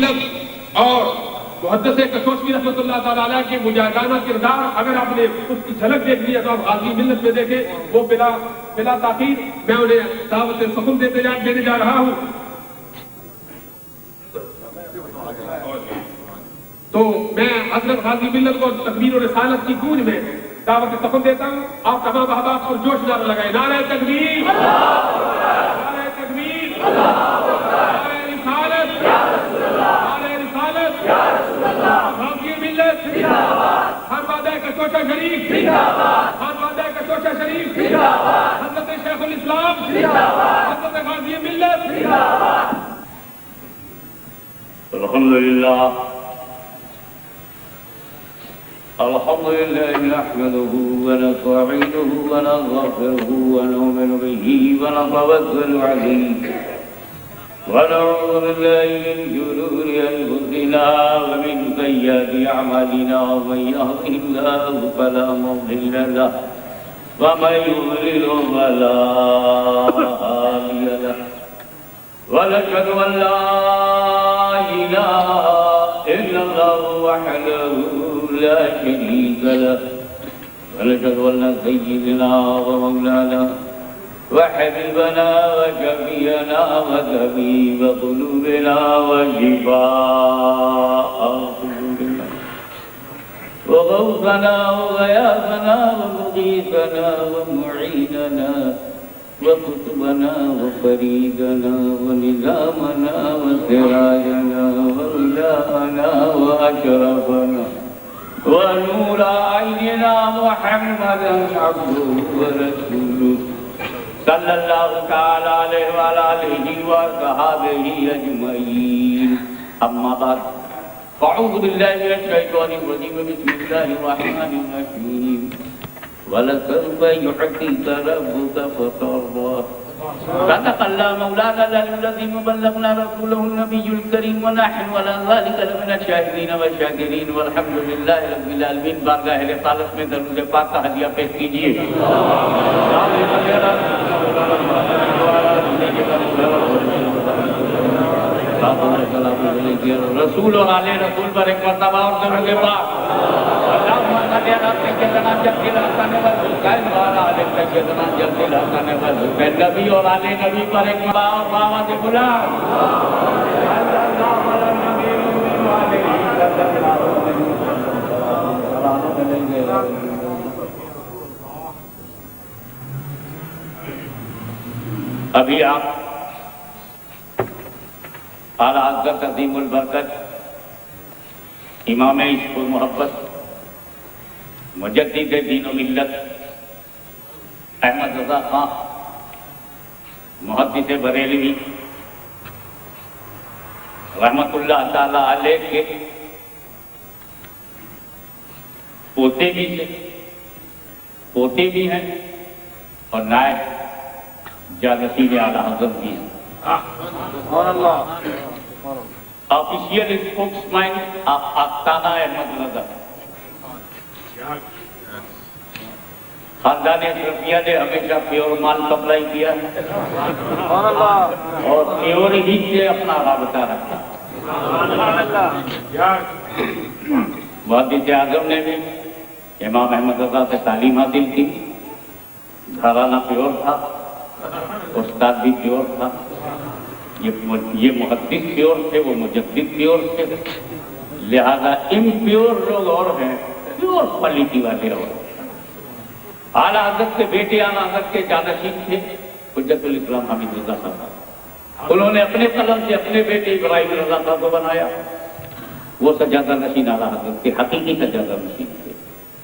ملت اور محدث کشوشی رحمۃ اللہ تعالیٰ علیہ کے مجاہدانہ کردار اگر آپ نے اس کی جھلک دیکھ لی ہے تو آپ غازی ملت میں دیکھیں، وہ بلا تاخیر میں انہیں دعوت سخن دینے جا رہا ہوں۔ تو میں حضرت غازی ملت کو تکبیر و رسالت کی گونج میں دعوت سخن دیتا ہوں۔ آپ تمام احباب پر جوش نعرہ لگائیں، نعرہ تکبیر، نعرہ تکبیر، نعرہ رسالت، نعرہ رسالت، غازی ملت، خانوادہ کشوشہ شریف، خانوادہ کشوشہ شریف، حضرت شیخ الاسلام، حضرت غازی ملت۔ الحمد لله نحمده ونستعينه ونستغفره ونؤمن به ونتوكل عليه ونعوذ بالله من شرور أنفسنا ومن سيئات أعمالنا من يهده الله فلا مضل له ومن يضلل فلا هادي له ونشهد أن لا إله إلا الله وحده لا شريك له ونشهد أن سيدنا ومولانا وحبيبنا وشفيعنا وطبيب قلوبنا وشفاء قلوبنا وغوثنا وغياثنا ومغيثنا ومعيننا وكتبنا وفريدنا ونظامنا وسراجنا وإلهنا وأشرفنا ونور عيننا محمدا عبده ورسوله صلى الله تعالى عليه وعلى آله وصحبه أجمعين أما بعد فأعوذ بالله من الشيطان الرجيم بسم الله الرحمن الرحيم ولسوف يعطيك ربك فترضى صدق الله مولانا الذي بلغنا رسوله النبي الكريم ونحن على ذلك لمن الشاهدين والشاكرين والحمد لله رب العالمين۔ بارگاہ رسالت میں درود پاک کا ہدیہ پیش کیجیے۔ رسول اور آل رسول پر ایک مرتبہ اور درود پاک۔ نبی اور آل نبی پر ایک مرتبہ اور بابا سے بلا۔ ابھی آپ اعلیٰ حضرت عظیم البرکت امام عشق و محبت مجدد دین و ملت احمد رضا خان محدث بریلوی رحمت اللہ تعالی علیہ کے پوتے بھی ہیں اور نائب جانشین اعلیٰ حضرت بھی ہیں۔ آفیشیل اسپوکس مین آف آستانہ احمد رضا خاندان اشرفیہ نے ہمیشہ پیور مال سپلائی کیا اور پیور ہی سے اپنا رابطہ رکھا۔ محدث اعظم نے بھی امام احمد رضا سے تعلیم حاصل کی، گھرانہ پیور تھا، استاد بھی پیور تھا، یہ محدث پیور تھے، وہ مجدد پیور تھے، لہذا امپیور لوگ اور ہیں، پیور کوالٹی والے اور اعلیٰ حضرت کے بیٹے اعلیٰ حضرت کے جانشین تھے حجت الاسلام حمید رضا صاحب۔ انہوں نے اپنے قلم سے اپنے بیٹے ابراہیم رضا صاحب کو بنایا، وہ سجادہ نشین اعلیٰ حضرت کے حقیقی سجادہ نشین تھے۔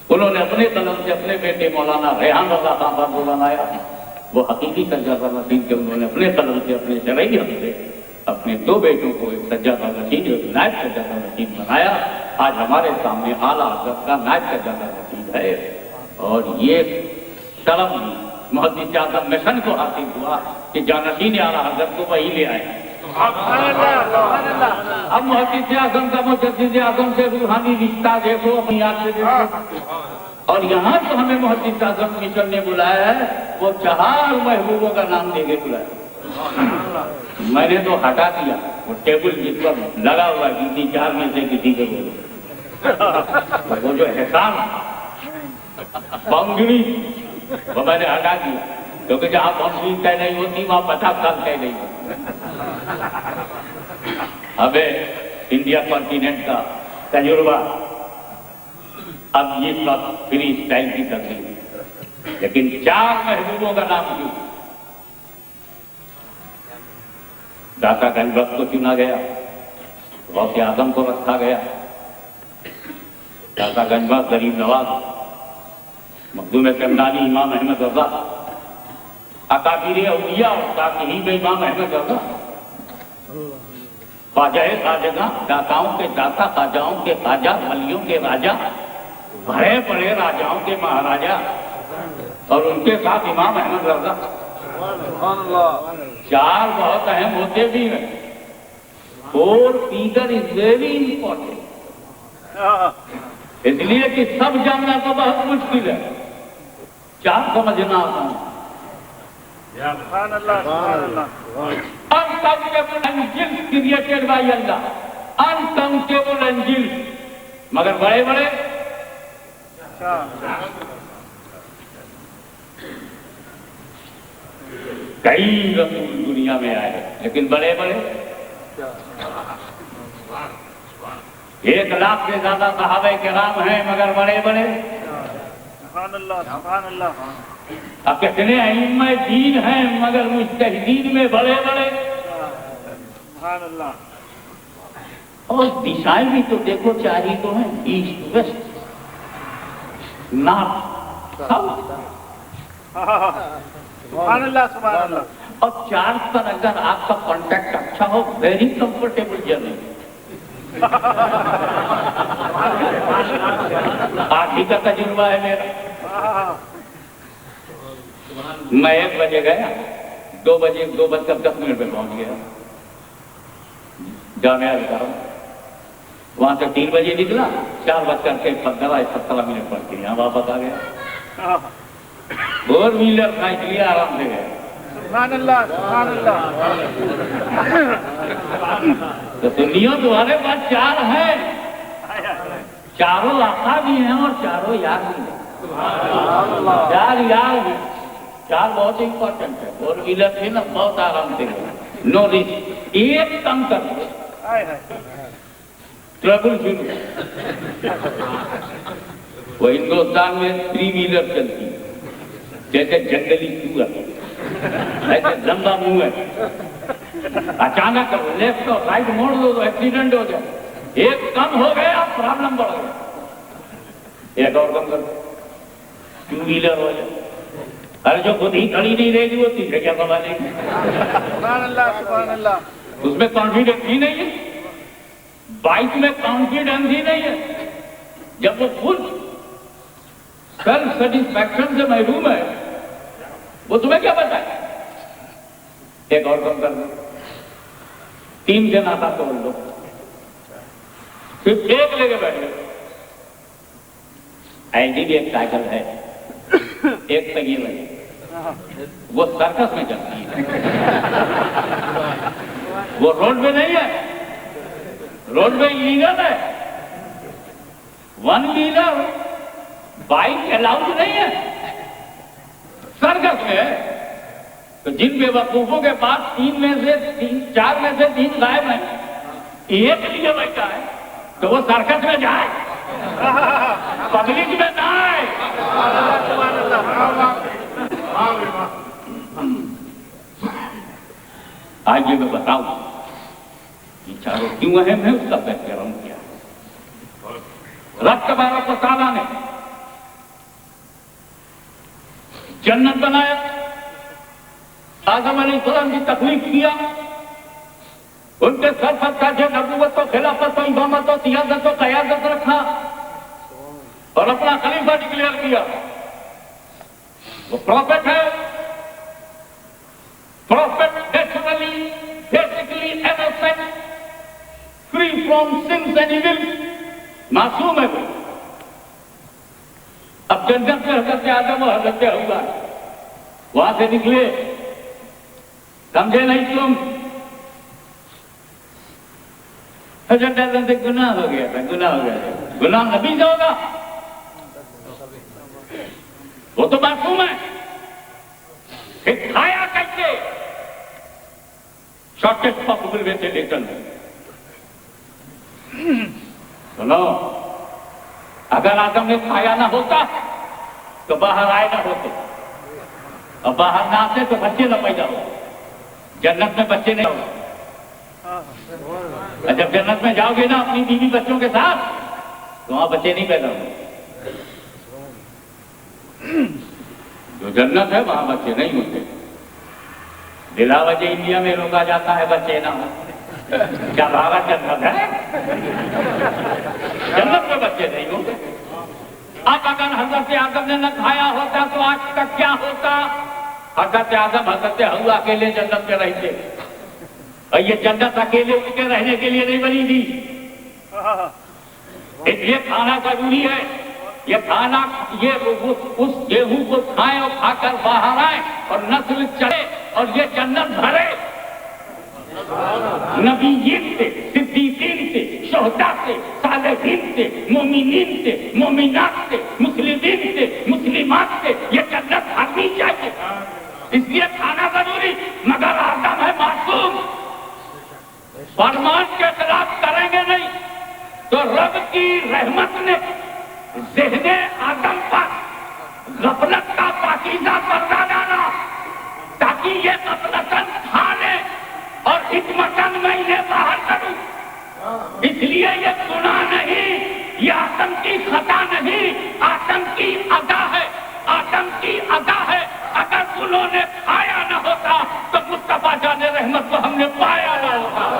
انہوں نے اپنے قلم سے اپنے بیٹے مولانا ریحان رضا صاحب کو بنایا، وہ حقیقی سجادہ نشین تھے۔ انہوں نے اپنے قلم سے اپنے شرعی حق سے اپنے دو بیٹوں کو ایک سجادہ نشین ایک نائب سجادہ نشین بنایا۔ آج ہمارے سامنے اعلیٰ حضرت کا نائب سجادہ نشین ہے، اور یہ شرف محدث اعظم مشن کو حاصل ہوا کہ جانشین اعلیٰ حضرت کو وہی لے آئے۔ اب محدث اعظم کا مجدد اعظم سے روحانی رشتہ دیکھو، اپنی یاد سے دیکھو۔ اور یہاں تو ہمیں محدث اعظم مشن نے بلایا ہے، وہ 4 محبوبوں کا نام دے کے بلایا۔ میں نے تو ہٹا دیا وہ ٹیبل جس پر لگا ہوا کسی چار میں سے کسی کے وہ جو احسان پنگڑی وہ میں نے ہٹا دیا، کیونکہ جہاں پنگڑی طے نہیں ہوتی وہاں 50 سال طے نہیں ہوتی۔ ہمیں انڈیا کانٹیننٹ کا تجربہ اب یہ سب فری اسٹائل کی تقریب، لیکن 4 محبوبوں کا نام کیوں؟ داتا گنج بخش کو چنا گیا، غوث اعظم کو رکھا گیا، داتا گنج بخش غریب نواز، مخدوم سمدانی امام احمد رضا، اکابر اولیاء اور تابعین میں امام احمد رضا، خواجہ خواجگاں، داتاؤں کے داتا، خواجاؤں کے خواجہ، ولیوں کے راجا، بڑے بڑے راجاؤں کے مہاراجا، اور ان کے ساتھ امام احمد رضا۔ 4 بہت اہم ہوتے بھی ہیں، 4 فیگر از ویری امپورٹنٹ، اس لیے کہ سب جاننا تو بہت مشکل ہے، 4 سمجھنا آسان ہے۔ Uncountable angels created by Allah, uncountable angels، مگر بڑے بڑے کئی رسول دنیا میں آئے، لیکن بڑے بڑے 1 لاکھ سے زیادہ صحابہ کرام ہیں، مگر بڑے بڑے اب کتنے ائمہ دین ہیں، مگر مجتہدین میں بڑے بڑے، اور دشائیں بھی تو دیکھو 4 ہی تو ہیں، ایسٹ ویسٹ نارتھ ساؤتھ، اور 4 پر اگر آپ کا کانٹیکٹ اچھا ہو، ویری کمفرٹیبل جرنی۔ آج ہی کا تجربہ ہے میرا، میں 1 بجے گیا، 2 بجے 2:10 پہ پہنچ گیا جامعہ الکرم، وہاں سے 3 بجے نکلا، 4:15 پڑھ کے یہاں واپس آ گیا۔ 4 ویلر تھا اس لیے آرام سے گیا۔ تو سنیوں تمہارے پاس 4 ہیں، چاروں آقا بھی ہیں اور چاروں یار بھی ہیں، 4 یار ہیں، 4 بہت امپورٹنٹ ہے۔ 4 ویلر تھے نا، بہت آرام سے گئے، نو رسک، ایک کم کر دو ٹربل شروع۔ وہ ہندوستان میں 3 ویلر چلتی ہے، جیسے جنگلی سور، ایسے لمبا منہ ہے، اچانک لیفٹ اور رائٹ موڑ دو تو ایکسیڈنٹ ہو جائے، ایک کم ہو گیا پرابلم بڑھ گیا، ایک اور کم کر 2 ویلر ہو جائے۔ ارے جو خود ہی کھڑی نہیں رہے گی وہ تیسرے کیا کما لے گی؟ اس میں کانفیڈنس ہی نہیں ہے، بائک میں کانفیڈنس ہی نہیں ہے، جب وہ خود سیلف سیٹسفیکشن سے محروم ہے وہ تمہیں کیا بتائے؟ ایک اور کم کر دو، 3 سے ناتا توڑ لو، صرف 1 لے کے بیٹھے۔ ایسی بھی ایک سائیکل ہے، ایک پہیے والی، وہ سرکس میں چلتی ہے، وہ روڈ پہ نہیں ہے، روڈ پہ ایلیگل ہے، 1 ویلر بائک الاؤڈ نہیں ہے، سرکس میں ہے۔ تو جن بے وقوفوں کے پاس 4 میں سے 3 غائب ہیں، ایک لیے بیٹھا ہے، تو وہ سرکس میں جائے، پبلک میں نہ آئے۔ آج یہ میں بتاؤں یہ 4 کیوں اہم ہے، اس کا بیک گراؤنڈ کیا ہے۔ رب تبارک و تعالیٰ نے جنت بنایا، آدم علیہ السلام کی تخلیق کیا، ان کے سر پر تاج نبوت و خلافت و امامت و سیادت و قیادت رکھا اور اپنا خلیفہ ڈکلیئر کیا۔ وہ پروفیٹ ہے، prophet naturally basically innocent, free from sins and evil, معصوم ہے وہ۔ اب جنت میں حضرت آدم اور حضرت حوا وہاں سے نکلے، سمجھے نہیں تم، حضرت ڈالنے سے گناہ ہو گیا تھا، گناہ ہو گیا تھا، گناہ نبی سے ہوگا، وہ تو معصوم ہے، پھر کھایا کیسے؟ شارٹیسٹ پاسبل وے سے لیٹن۔ سنو، اگر آدم نے کھایا نہ ہوتا تو باہر آئے نہ ہوتے، اور باہر نہ آتے تو بچے نہ پیدا ہوتے، جنت میں بچے نہیں ہوتے۔ اور جب جنت میں جاؤ گے نا اپنی بیوی بچوں کے ساتھ تو وہاں بچے نہیں پیدا ہوتے۔ جو جنت ہے وہاں بچے نہیں ہوتے۔ بلا وجہ انڈیا میں روکا جاتا ہے بچے نہ ہو، کیا بھاگا جنت ہے؟ جنت میں بچے نہیں ہوتے۔ اب اگر حضرت آدم نے نہ کھایا ہوتا تو آج تک کیا ہوتا؟ حضرت آدم حضرت حوا اکیلے جنت میں رہتے، اور یہ جنت اکیلے ان کے رہنے کے لیے نہیں بنی تھی، اس لیے کھانا ضروری ہے۔ یہ کھانا، یہ اس گیہوں کو کھائیں اور کھا کر باہر آئیں اور نسل چڑھے اور یہ جنت بھرے۔ نبیین سے، صدیقین سے، شہداء سے، صالحین سے، مومنین سے، مومنات سے، مسلمین سے، مسلمات سے یہ جنت بھرنی چاہیے، اس لیے کھانا ضروری۔ مگر آدم ہے معصوم، فرمان کے خلاف کریں گے نہیں تو رب کی رحمت نے ذہن آدم پر غفلت کا پاکیزہ پردہ ڈالا تاکہ یہ غفلتاً کھا لے اور حکمتاً میں انہیں باہر کروں۔ اس لیے یہ گناہ نہیں، یہ آدم کی خطا نہیں، آدم کی ادا ہے، آدم کی ادا ہے۔ اگر انہوں نے کھایا نہ ہوتا تو مصطفیٰ جان رحمت کو ہم نے پایا نہ ہوتا۔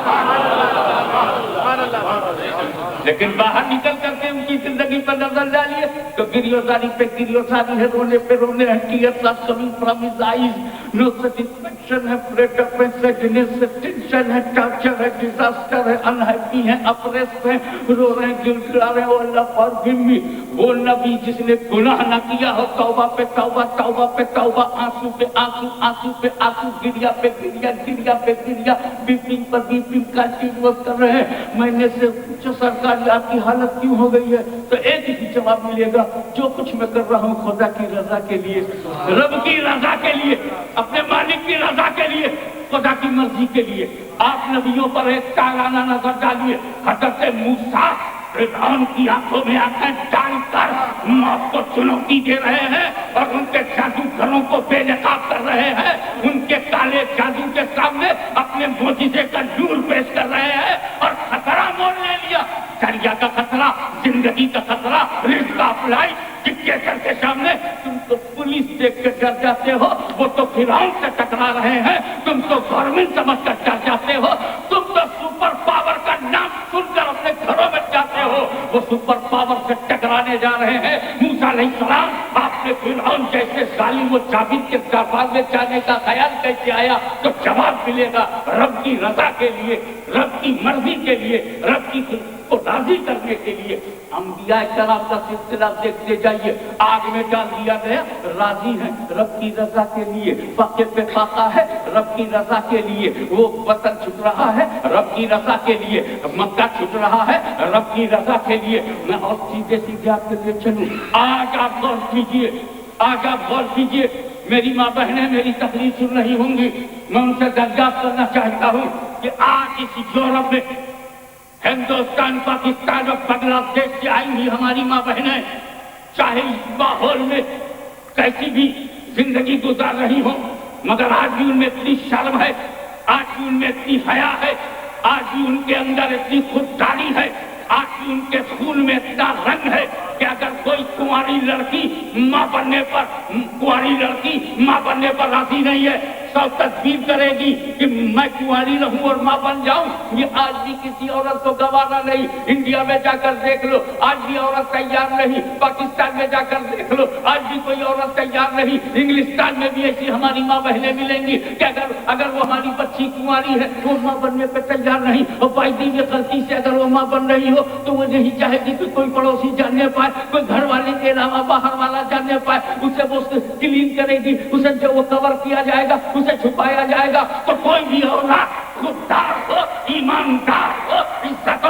لیکن باہر نکل کر کے ان کی زندگی پر نظر ڈالیے تو گریوزاری پہ گریوزاری ہے، رونے پہ رونے ہیں، tears are coming from his eyes, no satisfaction ہے، breakup ہے، sadness ہے، tension ہے، torture ہے، disaster ہے، unhappy ہے، oppressed ہے، رو رہے ہیں، گر گرا رہے ہیں، oh Allah forgive me۔ وہ نبی جس نے گناہ نہ کیا ہو، توبہ پہ توبہ، توبہ پہ توبہ، آنسو پہ آنسو، آنسو پہ آنسو، گریا پہ گریا، گریا پہ گریا، بیپنگ پر بیپنگ کنٹینیوس کر رہے ہیں۔ میں نے سے پوچھا سرکار آپ کی حالت کیوں ہو گئی ہے؟ تو ایک ہی جواب ملے گا، جو کچھ میں کر رہا ہوں خدا کی رضا کے لیے، رب کی رضا کے لیے، اپنے مالک کی رضا کے لیے، خدا کی مرضی کے لیے۔ آپ نبیوں پر ایک تارانہ نظر ڈالیے، حضرت موسیٰ فرعون کی آنکھوں میں آنکھیں ڈال کر موت کو چنوتی دے رہے ہیں اور ان کے جادوگروں کو بے نقاب کر رہے ہیں، ان کے کالے جادو کے سامنے اپنے معجزے کا نور پیش کر رہے ہیں اور خطرہ مول لے لیا۔ دریا کا خطرہ، زندگی کا خطرہ، رزق کا اپلائی، ڈکٹیٹر کے سامنے تم تو پولیس دیکھ کے ڈر جاتے ہو، وہ تو فرعون سے ٹکرا رہے ہیں، تم تو گورنمنٹ سمجھ کر ڈر جاتے ہو، تم تو سپر پاور کا نام سن کر اپنے گھروں میں جاتے ہو، وہ سپر پاور سے ٹکرانے جا رہے ہیں۔ موسیٰ علیہ السلام، آپ نے فرعون جیسے ظالم و جابر کے دربار میں جانے کا خیال کیسے آیا؟ تو جواب ملے گا، رب کی رضا کے لیے، رب کی مرضی کے لیے، رب کی کو راضی کرنے کے لیے۔ انبیاء کرام کا سلسلہ دیکھتے جائیے، آگ میں ڈال دیا گیا، راضی ہیں رب کی رضا کے لیے، فاقے پہ فاقہ ہے رب کی رضا کے لیے، وہ وطن چھٹ رہا ہے رب کی رضا کے لیے، مکہ چھٹ رہا ہے رب کی رضا کے لیے۔ میں اور سیدھے سیدھے آپ کے لیے چلوں، آج آپ غور کیجیے، آج آپ غور کیجیے، میری ماں بہنیں میری تقریر سن رہی ہوں گی، میں ان سے دریافت کرنا چاہتا ہوں کہ آج اس یورپ میں، ہندوستان، پاکستان اور بنگلہ دیش سے آئی ہوئی ہماری ماں بہنیں چاہے اس ماحول میں کیسی بھی زندگی گزار رہی ہوں، مگر آج بھی ان میں اتنی شرم ہے، آج بھی ان میں اتنی حیا ہے، آج بھی ان کے اندر اتنی خودداری ہے، آج بھی ان کے خون میں اتنا رنگ ہے کہ اگر کوئی کنواری لڑکی ماں بننے پر راضی نہیں ہے، سب تدبیر کرے گی کہ میں کنواری رہوں اور ماں بن جاؤں، یہ آج بھی کسی عورت کو گوارا نہیں۔ انڈیا میں جا کر دیکھ لو، آج بھی عورت تیار نہیں، پاکستان میں جا کر دیکھ لو، آج بھی کوئی عورت تیار نہیں، انگلستان میں بھی ایسی ہماری ماں بہنیں ملیں گی کہ اگر وہ ہماری بچی کنواری ہے وہ ماں بننے پہ تیار نہیں، اور بائی غلطی سے اگر وہ ماں بن رہی ہو تو وہ نہیں چاہے گی کہ کوئی پڑوسی جاننے پائے، کوئی گھر والے کے علاوہ باہر والا جاننے پائے، اسے وہ کلین کرے گی، اسے جو وہ کور کیا جائے گا، اسے چھپایا جائے گا۔ تو کوئی بھی اولاد خوددار ہو، ایماندار ہو، عزت و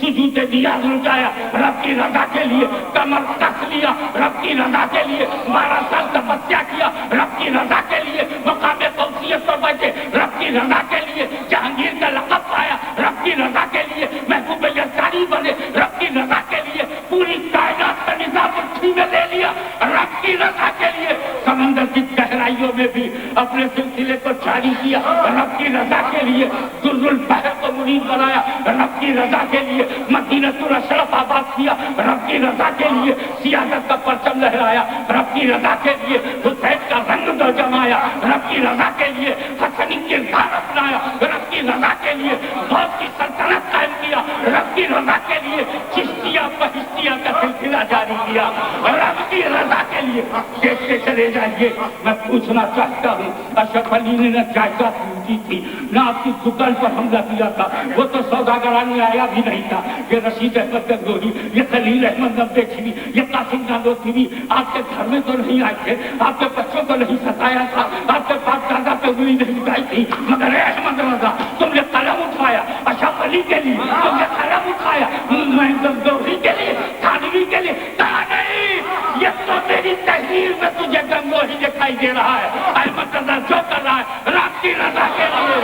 سجود نیاز رکایا رب کی رضا کے لیے، کمر کس لیا رب کی رضا کے لیے، 12 سال تپسیا کیا رب کی رضا کے لیے، مقام قوسیت پر بیٹھے رب کی رضا کے لیے، جہانگیر کا لقب پایا رب کی رضا کے لیے، محبوب یزدانی بنے رب کی رضا کے لیے، پوری کائنات کا نظام اٹھی میں لے لیا رب کی رضا کے لیے، سمندر کی گہرائیوں میں بھی اپنے سلسلے کو جاری کیا رب کی رضا کے لیے، در البحر کو منیر بنایا رب کی رضا کے لیے، مدینہ الاشرف آباد کیا رب کی رضا کے لیے، سیادت کا پرچم لہرایا رب کی رضا کے لیے، حسین کا رنگ دو جمایا رب کی رضا کے لیے، حسنی کردار اپنایا رب کی رضا کے لیے، غوث کی سلطنت قائم کیا رب کی رضا کے لیے، چشتیہ بہشتیہ کا سلسلہ جاری کیا رب کی رضا کے لیے۔ دیکھتے چلے جائیے، میں پوچھنا چاہتا ہوں، اشرف علی نے نہ جائیداد پوچھی تھی نہ آپ کی دکان پر حملہ کیا تھا، وہ تو سوداگران میں آیا بھی نہیں تھا، یہ رشید احمد گنگوہی، یہ خلیل احمد نبیچوی، یہ قاسم نانوتوی آپ کے گھر میں تو نہیں آئے تھے، آپ کے بچوں کو نہیں ستایا تھا، آپ کے باپ دادا پہ انگلی نہیں اٹھائی تھی، مگر اے احمد رضا تم نے قلم اٹھایا اشرف علی کے لیے، تم نے قلم اٹھایا میں گنگوہی کے لیے، تھانوی کے لیے، کہا نہیں یہ تو میری تحریر میں تجھے گنگوہی دکھائی دے رہا ہے، احمد رضا جو کر رہا ہے رب کی رضا کے لیے۔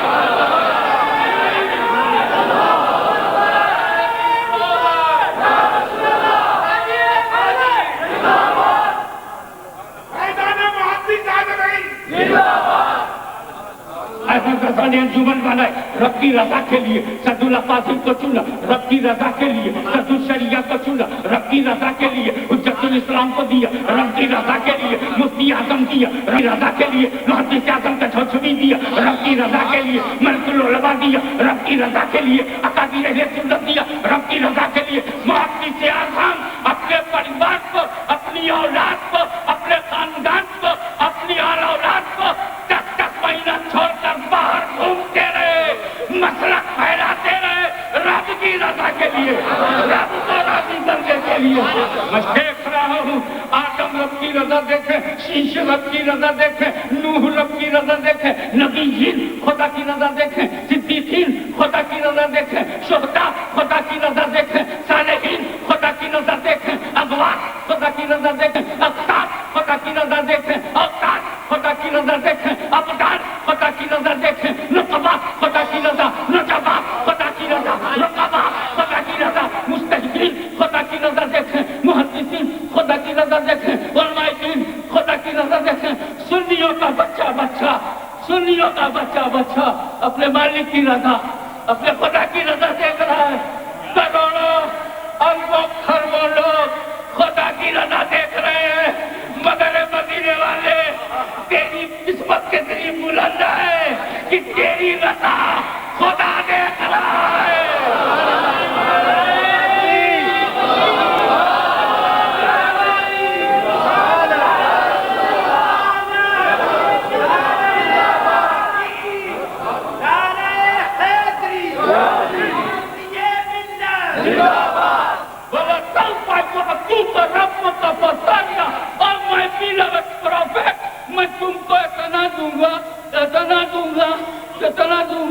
احمد رضا نے انجمن بنائے رب کی رضا کے لیے، سعد اللہ قاسم کو چنا رب کی رضا کے لیے، سعد الشریعہ کو چنا رب کی رضا کے لیے، حجت الاسلام کو دیا رب کی رضا کے لیے، مفتی اعظم دیا رب کی رضا کے لیے، محدث اعظم کا چھوچھوی دیا رب کی رضا کے لیے، ملک العلماء دیا رب کی رضا کے لیے، اکابر اہل سنت دیا رب کی رضا کے لیے، محدث اعظم اپنے پریوار کو، اپنی اولاد کو، اپنے خاندان کو، اپنی اعلی اولاد کو 10 مہینہ چھوڑ کر باہر گھومتے رہے، مسلک پھیلاتے رہے رب کی رضا کے لیے، رب کو راضی کرنے کے لیے۔ میں دیکھ رہا ہوں آدم رب کی رضا دیکھے، شیش رب کی رضا دیکھے، نوح رب کی رضا دیکھے، نبیین خدا کی رضا دیکھے، صدیقین خدا کی رضا دیکھے، شہداء خدا کی رضا دیکھے، صالحین خدا کی رضا دیکھے، اموات خدا کی رضا دیکھے، اقطار خدا کی رضا دیکھے، اوتار خدا کی رضا دیکھے، ابدار خدا کی رضا دیکھیں، نقبہ خدا کی رضا، نجبہ خدا کی رضا، رقبہ خدا کی رضا، مستحقین خدا کی رضا دیکھیں، محدثین خدا کی رضا دیکھیں، علماء دین خدا کی رضا دیکھیں، سنیوں کا بچہ بچہ، سنیوں کا بچہ بچہ اپنے مالک کی رضا، اپنے خدا کی رضا دیکھ رہا ہے، کروڑوں اربوں خربوں لوگ خدا کی رضا دیکھ رہے ہیں، مگر مدینے والے تیری قسمت کتنی بلند ہے کہ تیری رضا خدا دیکھ رہا ہے۔ میں تم کو اتنا دوں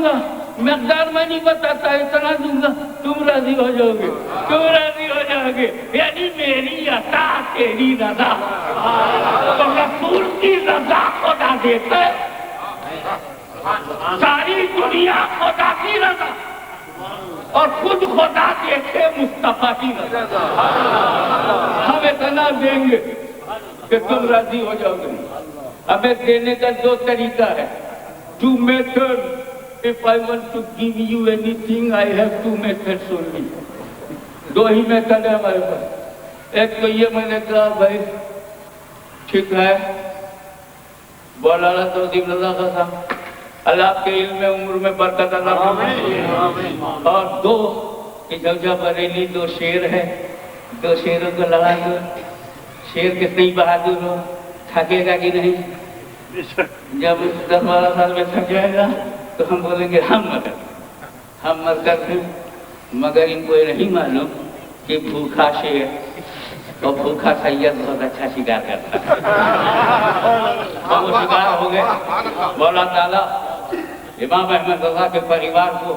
گا، مقدار میں نہیں بتاتا، اتنا دوں گا، تم راضی ہو جاؤ گے، تم راضی ہو جاؤ گے، یعنی میری عطا تیری رضا، تو رسول کی رضا خدا دیتا ہے، ساری دنیا خدا کی رضا اور خود خدا دیتے مصطفیٰ کی رضا، ہم اتنا دیں گے کہ تم راضی ہو جاؤ گے۔ ہمیں دینے کا 2 طریقہ ہے، 2 methods. If I want to give you anything, I have 2 methods only. 2 he method ہے ہمارے پاس۔ ایک تو یہ میں نے کہا بھائی ٹھیک ہے، مولانا توصیف رضا کا صاحب اللہ آپ کے علم میں عمر میں برکت عطا فرمائے، اور 2 کہ جوجا بریلی 2 شیر ہے، 2 شیروں کو لڑا دو، شیر کتنی بہادر ہو، تھکے گا کہ نہیں؟ جب 10-12 سال میں تھک جائے گا تو ہم بولیں گے ہم مر کر ہیں، مگر ان کو یہ نہیں معلوم کہ بھوکا شیر اور بھوکا سید بہت اچھا شکار کرتا ہے، اور وہ شکار ہو گئے۔ مولا تعالیٰ امام احمد رضا کے پریوار کو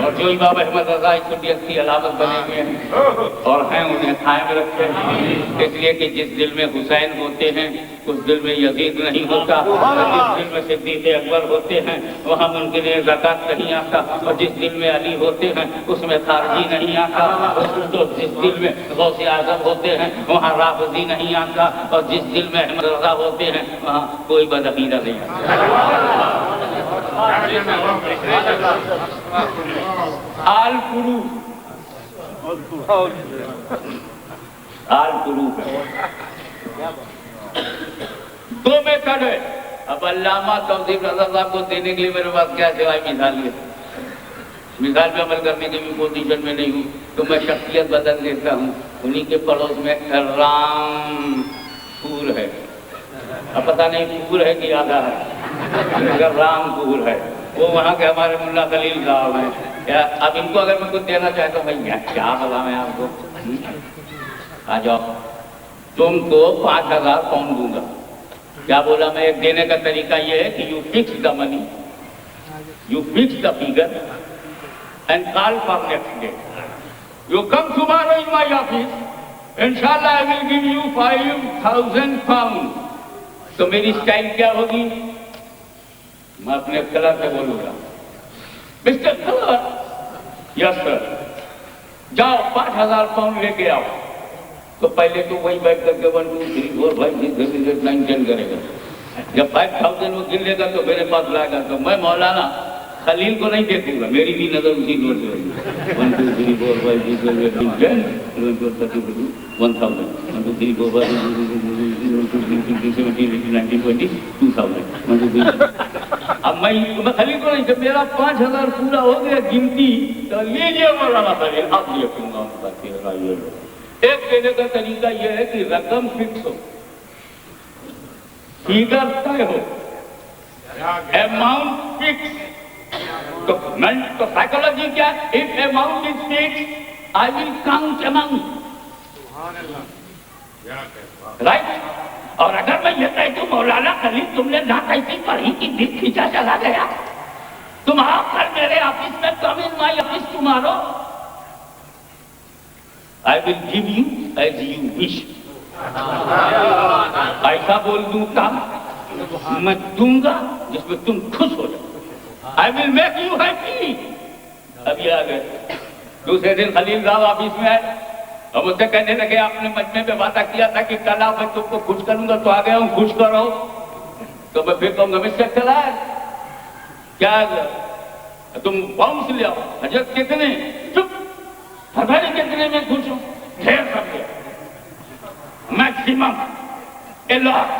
اور جو امام احمد رضا سنیت کی علامت بنے ہوئے ہیں اور ہیں انہیں قائم رکھے اس لیے کہ جس دل میں حسین ہوتے ہیں اس دل میں یزید نہیں ہوتا جس دل میں صدیق اکبر ہوتے ہیں وہاں ممکن زکات نہیں آتا اور جس دل میں علی ہوتے ہیں اس میں خارجی نہیں آتا تو جس دل میں غوث اعظم ہوتے ہیں وہاں رافضی نہیں آتا اور جس دل میں احمد رضا ہوتے ہیں وہاں کوئی بدعقیدہ نہیں آتا آل قلوب دو میں کھڑے ہے اب علامہ توصیف رضا صاحب کو دینے کے لیے میرے پاس کیا سوائے مثال ہے مثال پہ عمل کرنے کی بھی پوزیشن میں نہیں ہوں تو میں شخصیت بدل دیتا ہوں انہی کے پڑوس میں رام پور ہے اب پتہ نہیں پور ہے کہ آدھا ہے اگر رام پور ہے وہ وہاں کے ہمارے ملا خلیل صاحب ہیں اب ان کو اگر میں کچھ دینا چاہتا ہوں بھائی کیا بولا میں آپ کو آ جاؤ تم کو 5,000 پاؤنڈ دوں گا کیا بولا میں ایک دینے کا طریقہ یہ ہے کہ you fix the money you fix the figure and call for next day you come tomorrow in my office انشاءاللہ I will give you 5,000 pounds تو میری سٹائل کیا ہوگی میں اپنے کلر سے بولوں گا مسٹر کلر یس سر جاؤ 5,000 پاؤنڈ لے کے آؤ تو پہلے تو وہی بیٹھ کر کے 1 2 3 4 5 6 7 8 9 10 کرے گا جب 5,000 وہ گن لے گا تو میرے پاس لائے گا تو میں مولانا خلیل کو نہیں دیکھوں گا میری بھی نظر اسی نوٹ پہ ہوگی 1 2 3 4 5 6 7 8 9 10 11 12 13 14 1,000 1 2 3 4 5 6 7 8 9 10 20 2,000 اب میں خلیل کو نہیں جب میرا 5,000 پورا ہو گیا گنتی تو لیجیے مولانا خلیل آپ یہ کیوں گا ایک دینے کا طریقہ یہ ہے کہ رقم فکس ہو فیگر طے ہو اماؤنٹ فکس تو سائیکولوجی کیا ہے if amount is fixed I will count amount right اور اگر میں یہ کہتا ہوں مولانا خلیل تم نے نہ ایسی پڑھی کہ دل کھینچا چلا گیا تم آؤ کر میرے آفس میں کم ان مائی آفس تمہارو I will give you as you wish ایسا بول دوں کام میں دوں گا جس میں تم خوش ہو جاؤ I will make you happy اب یہ آ گئے دوسرے دن خلیل صاحب آفس میں آئے اور مجھ سے کہنے لگے آپ نے مجمع میں وعدہ کیا تھا کہ کل آپ میں تم کو خوش کروں گا تو آ گیا ہوں خوش کرو تو میں پھر کہوں گا مسٹر چلا ہے کیا تم باؤنس لے آؤ حضرت کتنے چپ پتہ نہیں کتنے میں خوش ہوں ڈھیر سمجھے میکسیمم اے لاٹ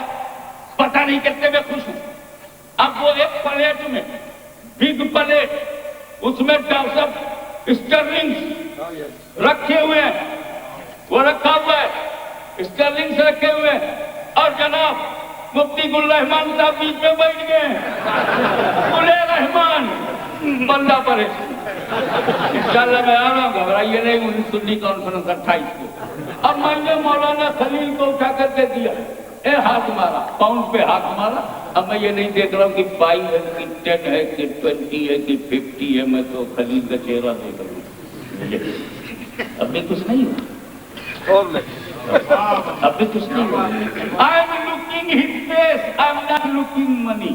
پتہ نہیں کتنے میں خوش ہوں اب وہ ایک پلیٹ میں بگ پلیٹ اس میں سب اسٹرلنگز رکھے ہوئے ہیں وہ رکھا ہوا ہے اسٹرلنگز رکھے ہوئے ہیں اور جناب مفتی گل رحمان صاحب بیچ میں بیٹھ گئے ہیں گل رحمان بندہ پریشان انشاءاللہ میں آ رہا ہوں گھبرائیے نہیں انہیں سنی کانفرنس 28 کو اب میں نے مولانا خلیل کو اٹھا کر کے دیا اے ہاتھ مارا پاؤنڈ پہ ہاتھ مارا اب میں یہ نہیں دیکھ رہا ہوں کہ 5 ہے کہ 10 ہے کہ 20 ہے کہ 50 ہے میں تو خلیل کا چہرہ دیکھ رہا ہوں اب بھی کچھ نہیں ہوا اب بھی کچھ نہیں ہوا I am looking his face I am not looking money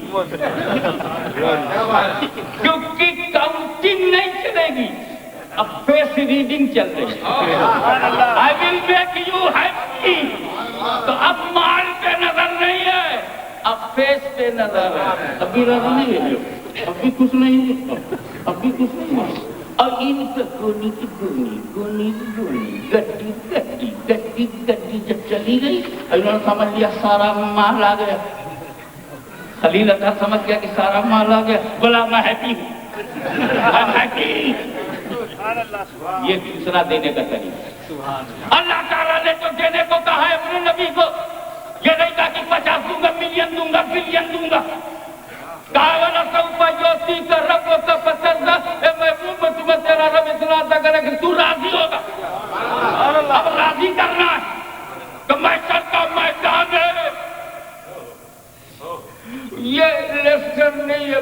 کیونکہ کاؤنٹنگ نہیں چلے گی اب فیس ریڈنگ چل رہی I will make you happy تو اب مال پہ نظر نہیں ہے اب فیس پہ نظر ہے ابھی نظر نہیں ہے اب بھی کچھ نہیں ہے اب بھی کچھ نہیں ہے اور ان پہ گونی کی گونی گونی کی گونی گٹی گٹی گٹی گٹی جب چلی گئی انہوں نے سمجھ لیا سارا مال آ گیا خلیل اطہر سمجھ گیا کہ سارا مال آ گیا بولا میں ہیپی ہوں یہ دوسرا دینے کا طریقہ اللہ تعالیٰ نے تو دینے کو کہا ہے اپنے نبی کو یہ نہیں کہا کہ 50 دوں گا ملین دوں گا بلین دوں گا کہا والا سوپا جوتی کا رب کا پتر اے محبوب میں تمہیں تیرا رب اتنا عطا کرے کہ تو راضی ہوگا اب راضی کرنا ہے تو محشر کا میدان ہے یہ لیسٹر نہیں ہے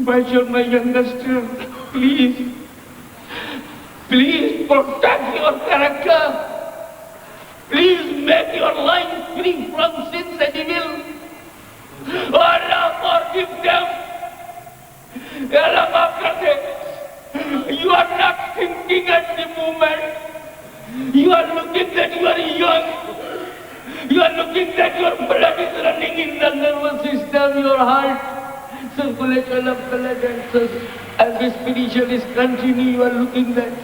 my youngster, please protect your character. Please make your life free from sins and evil. Oh Allah, forgive them. Allah, maaf kar de. You are not thinking at the moment. You are looking that you are young. You are looking that your blood is running in the nervous system, your heart. Circulation of blood and respiration is continuing. You are looking that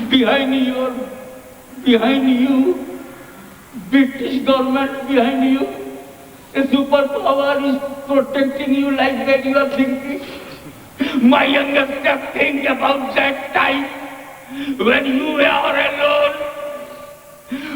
behind you, British government behind you, a superpower is protecting you like that. You are thinking, my youngster, think about that time when you were alone.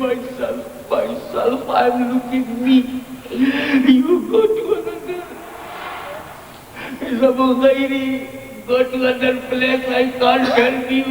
myself I am looking me, you go to another, Abu Ghairi, go to another place, I can't help you।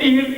3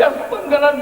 10-15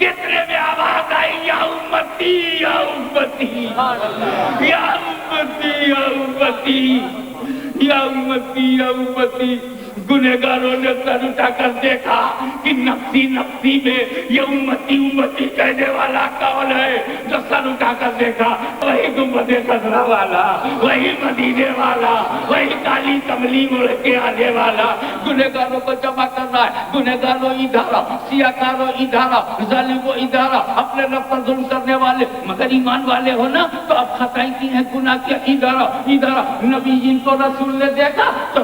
کتنے میں آواز آئی یا امتی یا امتی یا امتی یا امتی یا امتی یا امتی. گنہگاروں نے سر اٹھا کر دیکھا کہ نفسی نفسی میں یہ امتی امتی کہنے والا کون ہے. جو سر اٹھا کر دیکھا وہی گنبد خضرا والا, وہی مدینے والا, وہی کالی کملی مڑ کے آنے والا. گنہگاروں کو جمع کرنا ہے. گنہگاروں ادھر آؤ, سیاکاروں ادھر آؤ, ظالموں ادھر آؤ, اپنے نفس پر ظلم کرنے والے مگر ایمان والے ہو نا تو اب خطائیں کی ہیں, گناہ کیا, ادھر آؤ ادھر آؤ. نبی جن کو رسول نے دیکھا تو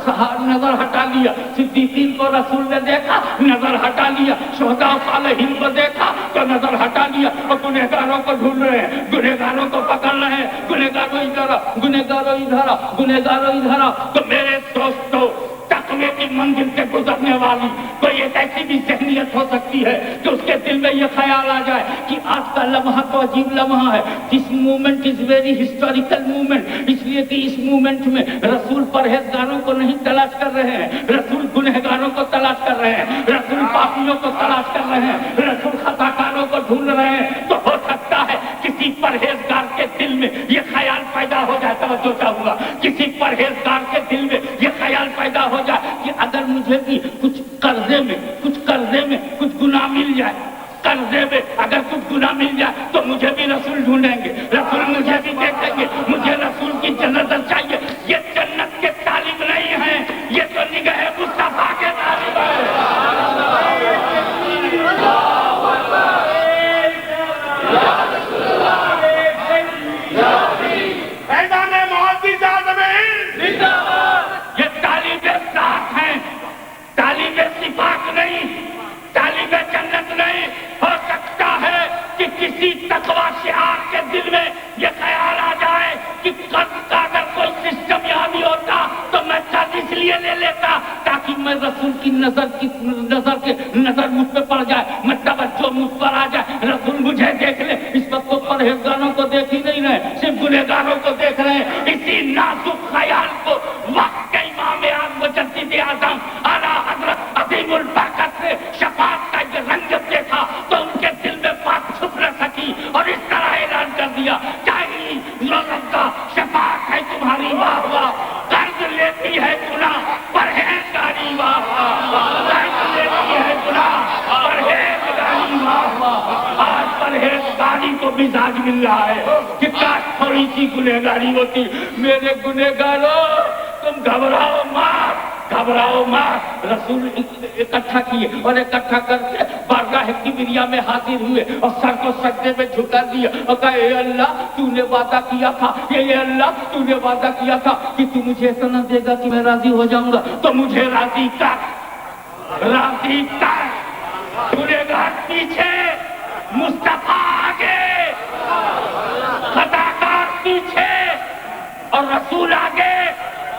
نظر ہٹا لیا, صدیقین کو رسول نے دیکھا نظر ہٹا لیا, شہداء صالحین کو دیکھا تو نظر ہٹا لیا. اور گنہگاروں کو ڈھونڈ رہے ہیں, گنہگاروں کو پکڑ رہے ہیں. گنہگاروں ادھر آؤ, گنہگاروں ادھر آؤ, گنہگاروں ادھر آؤ. تو میرے دوستو, تقوی کی منزل سے گزرنے والی کوئی ایک ایسی بھی ذہنیت ہو سکتی ہے کہ اس کے دل میں یہ خیال آ جائے کہ آج کا لمحہ تو عجیب لمحہ ہے. This moment is very historical moment, اس لیے کہ اس مومنٹ میں رسول پرہیزگاروں کو نہیں تلاش کر رہے ہیں, رسول گنہگاروں کو تلاش کر رہے ہیں, رسول پاپیوں کو تلاش کر رہے ہیں, رسول خطاکاروں کو ڈھونڈ رہے ہیں. تو ہو سکتا ہے کسی پرہیزگار کے دل میں یہ خیال پیدا ہو جائے, توجہ چاہوں گا, کسی پرہیزگار کے دل میں یہ خیال پیدا ہو جائے کہ اگر مجھے بھی کچھ قرضے میں کچھ گناہ مل جائے, قرضے میں اگر کچھ گناہ مل جائے تو مجھے بھی رسول ڈھونڈیں گے, رسول مجھے بھی دیکھیں گے, مجھے رسول کی جنت چاہیے. یہ جنت کے طالب نہیں ہیں, یہ تو نگاہ مصطفیٰ کے طالب یہ طالب ذات ہیں, طالب صفات نہیں, طالب جنت نہیں. ہو سکتا ہے کہ کسی تقویٰ شعار کے دل میں یہ خیال آ جائے کہ قرض کا اگر کوئی سسٹم یہاں بھی ہوتا تو میں قرض اس لیے لے لیتا تاکہ میں رسول کی نظر مجھ پہ پڑ جائے, میں توجہ مجھ پر آ جائے, رسول مجھے دیکھ لے. اس وقت تو پرہیزگاروں کو دیکھ ہی نہیں رہے, صرف گنہگاروں کو دیکھ رہے ہیں. اسی نازک خیال کو وقت کے امام اعظم مجدد اعظم اعلیٰ حضرت عظیم البرکت نے شفاعت کا یہ رنگت دیکھا تو ان کے دل میں بات چھپ نہ سکی اور اس طرح اعلان کر دیا, چاہیے کا شفاعت ہے تمہاری, واہ واہ, قرض لیتی ہے گناہ پرہیزگاری, واہ واہ, قرض لیتی ہے گناہ پرہیزگاری, واہ واہ. آج پرہیزگاری کو مزاج مل رہا ہے کہ کاش تھوڑی سی گنہگاری ہوتی. میرے گنہگاروں تم گھبراؤ مات. رسول اکٹھا کیے اور اکٹھا کر کے بارگاہ کبریا میں حاضر ہوئے اور سر کو سجدے میں جھکا دیا اور کہا, اے اللہ تو نے وعدہ کیا تھا, اے اللہ تو نے وعدہ کیا تھا کہ تو مجھے اتنا دے گا کہ میں راضی ہو جاؤں گا, تو مجھے راضی کر. گنہگار پیچھے, مصطفیٰ آگے, خطاکار پیچھے اور رسول آگے.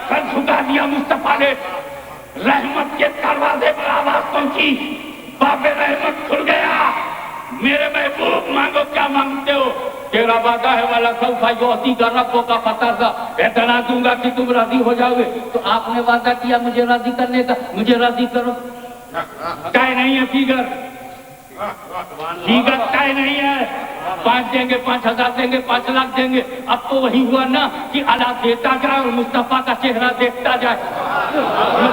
سر جھکا دیا مصطفیٰ نے. رحمت کے دروازے پر آواز پہنچی, باب رحمت کھل گیا. میرے محبوب مانگو, کیا مانگتے ہو؟ تیرا وعدہ ہے والا سوفا یعطی کا ربوں کا فتح تھا, اتنا دوں گا کہ تم راضی ہو جاؤ گے. تو آپ نے وعدہ کیا مجھے راضی کرنے کا, مجھے راضی کرو. طے نہیں ہے فیگر طے نہیں ہے. 5 دیں گے, 5,000 دیں گے, 5 لاکھ دیں گے. اب تو وہی ہوا نا کہ اللہ دیتا جائے اور مصطفیٰ کا چہرہ دیکھتا جائے.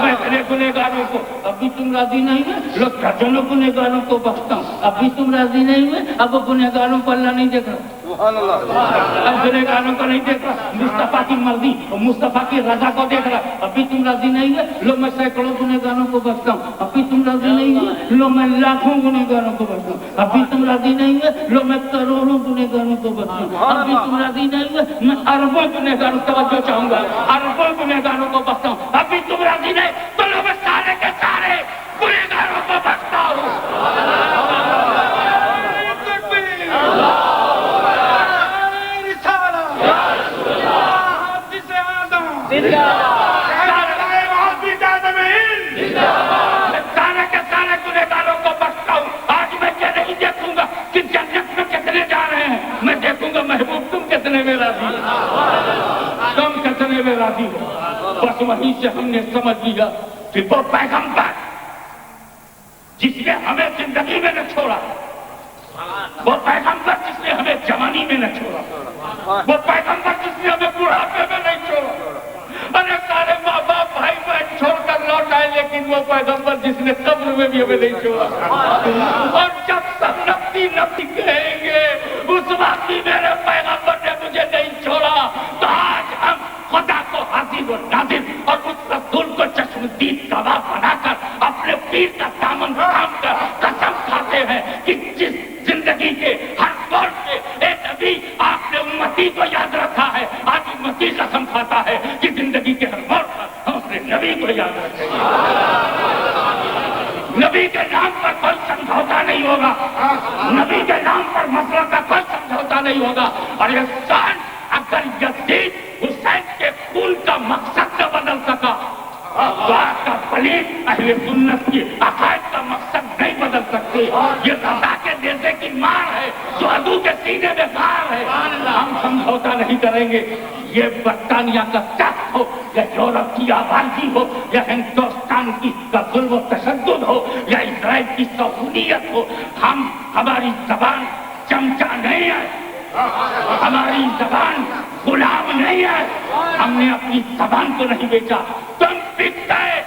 میں گنہگاروں کو, ابھی تم راضی نہیں ہوئے, لوگ درجنوں گنہگاروں کو بخشتا ہوں, ابھی تم راضی نہیں ہوئے. اب وہ گنہگاروں کو اللہ نہیں دیکھ رہا, اب گنہگاروں کو نہیں دیکھ رہا, مصطفیٰ کی مرضی اور مصطفیٰ کی رضا کو دیکھ رہا. ابھی تم راضی نہیں ہوئے, لو میں سینکڑوں گنہگاروں کو بخشتا ہوں. ابھی تم راضی نہیں ہوئے, لو میں لاکھوں گنہگاروں کو بخشتا ہوں. ابھی تم راضی نہیں ہوئے, لو میں کروڑوں گنہگاروں کو بخشتا ہوں. ابھی تم راضی نہیں ہوئے, میں اربوں گنہگاروں, توجہ چاہوں گا, اربوں گنہگاروں کو بخشتا ہوں. ابھی تم راضی نہیں تو لو میں سارے کے سارے گنہگاروں کو بخشتا ہوں. سارے کے سارے گنہگاروں کو بخشتا ہوں. آج میں یہ نہیں دیکھوں گا کہ جنت میں کتنے جا رہے ہیں, میں دیکھوں گا محبوب تم کتنے میں راضی ہو, تم کتنے میں راضی ہو. بس وہیں سے ہم نے سمجھ لیا کہ وہ پیغمبر جس نے ہمیں زندگی میں نہ چھوڑا, وہ پیغمبر جس نے ہمیں جوانی میں نہ چھوڑا، وہ پیغمبر جس نے ہمیں بڑھاپے میں نہیں چھوڑا۔ ارے سارے ماں باپ بھائی بہن چھوڑ کر لوٹ آئے، لیکن وہ پیغمبر جس نے قبر میں بھی ہمیں نہیں چھوڑا۔ اور جب سب نبی نبی کہیں گے اس وقت بھی میرے پیغمبر نے مجھے نہیں چھوڑا، تو آج ہم خدا کو حاضر و ناظر اور اس رسول کو چشمدید گواہ بنا کر اپنے پیر کا دامن تھام کر قسم کھاتے ہیں کہ جس زندگی کے ہر دور سے اے نبی آپ نے امتی کو یاد رکھا ہے، آج امتی قسم کھاتا ہے کہ زندگی کے ہر دور پر ہم اپنے نبی کو یاد رکھیں گے۔ نبی کے نام پر کوئی سمجھوتا نہیں ہوگا، نبی کے نام پر مسئلہ کا کوئی سمجھوتا نہیں ہوگا۔ اور یہ شان اگر یزید حسین کے خون کا مقصد نہ بدل سکا، بات کا پلیت اہل سنت کی عقائد کا مقصد نہیں بدل سکتے۔ یہ رضا کے نیزے کی مار ہے جو عدو کے سینے میں مار ہے، ہم سمجھوتا نہیں کریں گے۔ یہ برطانیہ کا تخت ہو یا یورپ کی آبادی ہو یا ہندوستان کی ظلم و تشدد ہو یا اسرائیل کی سہولیت ہو، ہماری زبان چمچا نہیں ہے، ہماری زبان غلام نہیں ہے، ہم نے اپنی زبان کو نہیں بیچا۔ تم بک گئے،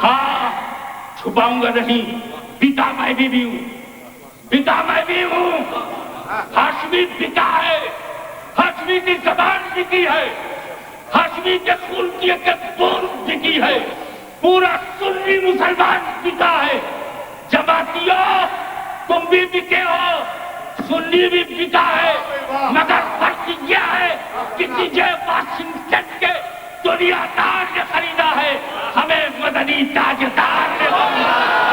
ہاں چھپاؤں گا نہیں، بکا میں بھی ہوں، بکا میں بھی ہوں۔ ہاشمی بکا ہے، ہاشمی کی زبان بکی ہے، ہاشمی کے خون کی ایک بوند بکی ہے، پورا سنی مسلمان بکا ہے۔ جماعتیوں تم بھی بکے ہو، سنی بھی بکا ہے، مگر فرق یہ ہے کہ تجھے واشنگٹن کے دنیا دار نے خریدا ہے، ہمیں مدنی تاجدار نے خریدا ہے۔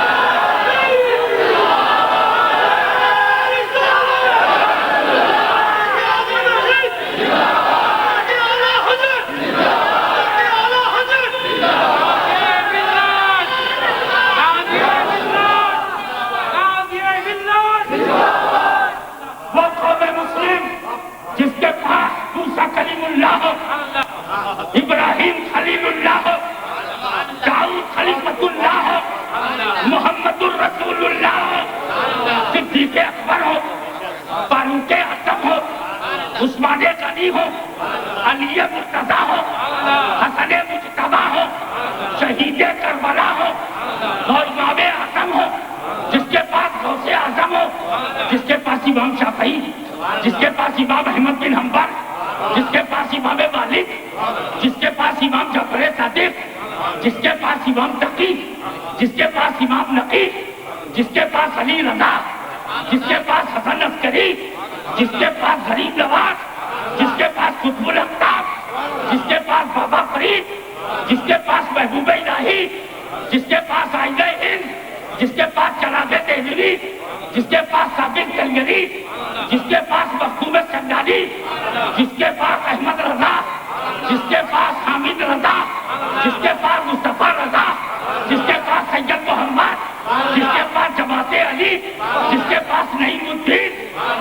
جس کے پاس موسیٰ کلیم اللہ، ابراہیم خلیل اللہ، داؤد خلیفۃ اللہ، محمد الرسول اللہ، صدیق اکبر ہو، فاروق اعظم ہو، عثمان غنی ہو، علی مرتضیٰ ہو، حسن مجتبیٰ ہو، شہید کربلا ہو، اور امام اعظم ہو، جس کے پاس غوث اعظم ہو، جس کے پاس امام شافعی، جس کے پاس امام احمد بن حنبل، جس کے پاس امام مالک، جس کے پاس امام جعفر صادق، جس کے پاس امام تقی، جس کے پاس امام نقی، جس کے پاس علی رضا، جس کے پاس حسن عسکری، جس کے پاس غریب نواز، جس کے پاس قطب الاقطاب، جس کے پاس بابا فرید، جس کے پاس محبوب الہی، جس کے پاس آئینہ ہند، جس کے پاس چراغ دہلوی، جس کے پاس ثابت کلگری، جس کے پاس مخدوم سنجانی، جس کے پاس احمد رضا، جس کے پاس حامد رضا، جس کے پاس مصطفیٰ رضا، جس کے پاس سید محمد، جس کے پاس جماعت علی، جس کے پاس نعیم الدین،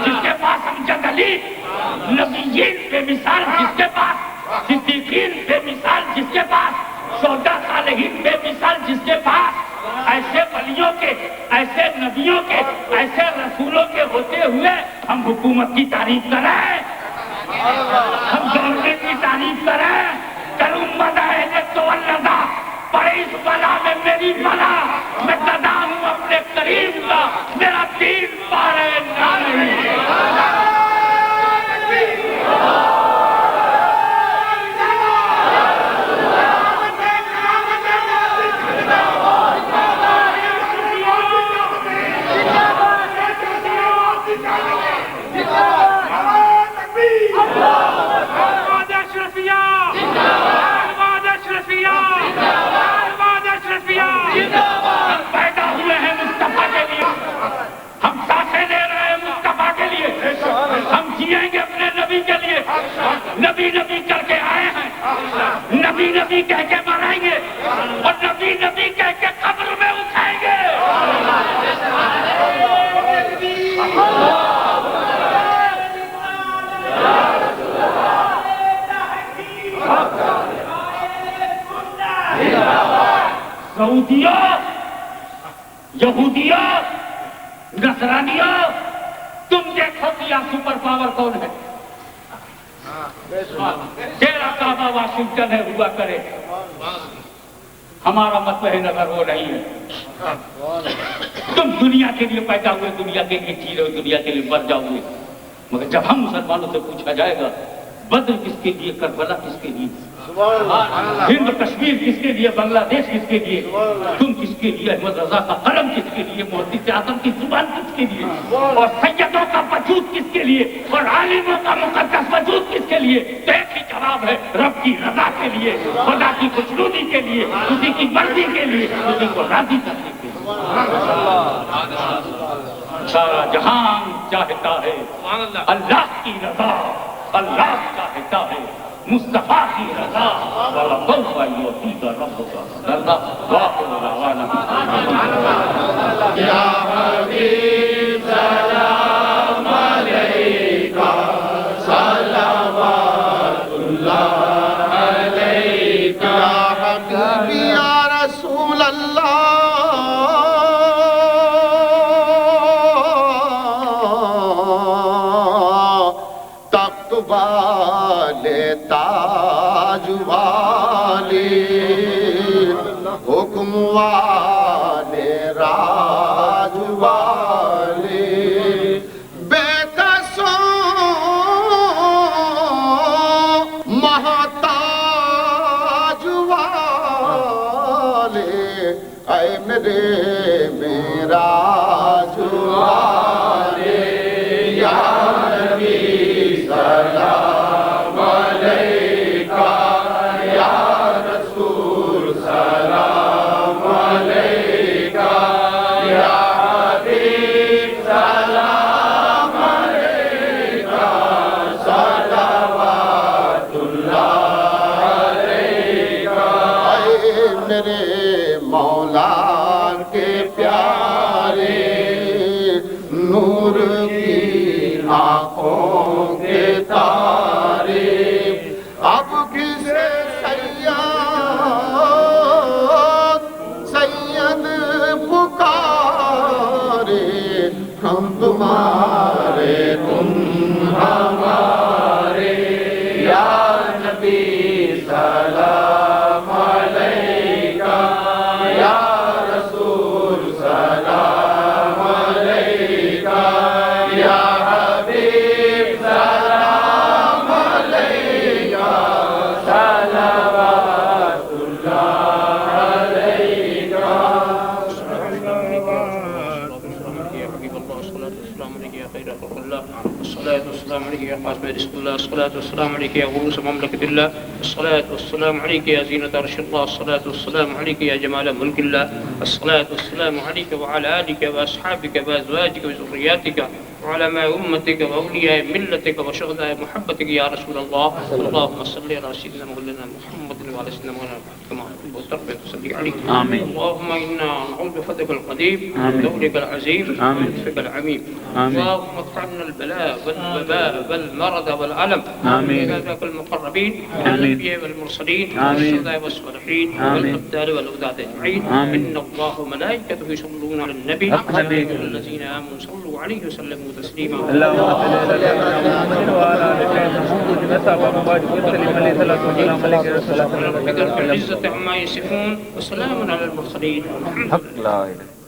جس کے پاس امجد علی، نبیین بے مثال جس کے پاس، صدیقین بے مثال جس کے پاس، شہداء صالحین بے مثال جس کے پاس، ایسے ولیوں کے، ایسے نبیوں کے، ایسے رسولوں کے ہوتے ہوئے ہم حکومت کی تعریف کریں، ہم گورنمنٹ کی تعریف کریں، کروں مدائن تو اللہ پڑے اس بلا میں میری بلا، میں گدا ہوں اپنے قریب کا، میرا دین پارے نہ نہیں۔ پیدا ہوئے ہیں مصطفیٰ کے لیے، ہم سانسیں لے رہے ہیں مصطفیٰ کے لیے، ہم جیئیں گے اپنے نبی کے لیے، نبی نبی کر کے آئے ہیں، نبی نبی کہہ کے مرائیں گے اور نبی نبی کہہ کے قبر میں اٹھائیں گے۔ سعودیوں، یہودیوں، نصرانیوں تم دیکھو کہ یہاں سپر پاور کون ہے؟ تیرا کعبہ واشنگٹن ہے، ہوا کرے، ہمارا مطمئن نظر وہ نہیں ہے۔ تم دنیا کے لیے پیدا ہوئے، دنیا کے لیے جی رہے ہو، دنیا کے لیے مر جاؤ گے، مگر جب ہم مسلمانوں سے پوچھا جائے گا بدر کس کے لیے، کربلا کس کے لیے، ہند کشمیر کس کے لیے، بنگلہ دیش کس کے لیے، تم کس کے لیے، احمد رضا کا قلم کس کے لیے، محدث اعظم کی زبان کس کے لیے، اور سیدوں کا وجود کس کے لیے، اور عالموں کا مقدس وجود کس کے لیے؟ تو ایک ہی جواب ہے، رب کی رضا کے لیے، خدا کی خوشنودی کے لیے، کسی کی مرضی کے لیے، کسی کو راضی کرنے کے لیے۔ سارا جہان چاہتا ہے اللہ کی رضا، اللہ چاہتا ہے مصطفیٰ کی رضا، وَلَسَوْفَ يُعْطِيكَ رَبُّكَ فَتَرْضَىٰ۔ وَآخِرُ دَعْوَانَا یا حبیب سلام علیکہ، صلوات اللہ علیکہ، یا حبیبی یا رسول اللہ، تخت والے تاج والے، حکم والے راج والے، بے قصوں محتاج والے، اے میرے معراج والے، یا نبی سلام علیکہ، یا رسول سلام علیکہ، یا حبیب سلام علیکہ، صلوات اللہ علیکہ، اے میرے مولا کے پیارے، نور کی آنکھوں کے تارے، اب کسے سید پکارے، ہم تمہارے تم ہمارے، یا نبی سلام علیکہ، یا رسول سلام علیکہ، یا حبیب سلام علیکہ، صلوات اللہ علیکہ۔ الصلاة والسلام عليك يا قاسم رزق الله، الصلاة والسلام عليك يا غوث مملكة الله، الصلاة والسلام عليك يا زينة عرش الله، الصلاة والسلام عليك يا جمال ملك الله، الصلاة والسلام عليك وعلى آلك وأصحابك وأزواجك وذرياتك وعلى ما أمتك وأولياء ملتك وشهداء محبتك يا رسول الله. اللهم صل على سيدنا مولانا محمد وعلى سيدنا مولانا محمد كما تحب وترضى وتصلي عليه. آمين. اللهم إنا نعوذ بفضلك القديم ودولك العظيم ولطفك العميم. اللهم ادفع عنا البلاء والوباء والمرض والألم وعبادك المقربين والأنبياء والمرسلين والشهداء والصالحين والأبدال والأوداد أجمعين. إن الله وملائكته يصلون على النبي يا أيها الذين آمنوا صلوا عليه وسلموا تسليما. اللهم صل على سيدنا محمد وعلى آل سيدنا محمد وسلم وبارك وسلم عليه صلاة والسلام عليك يا رسول الله. ربك رب العزة عما يصفون وسلام على المرسلين. حق لا إله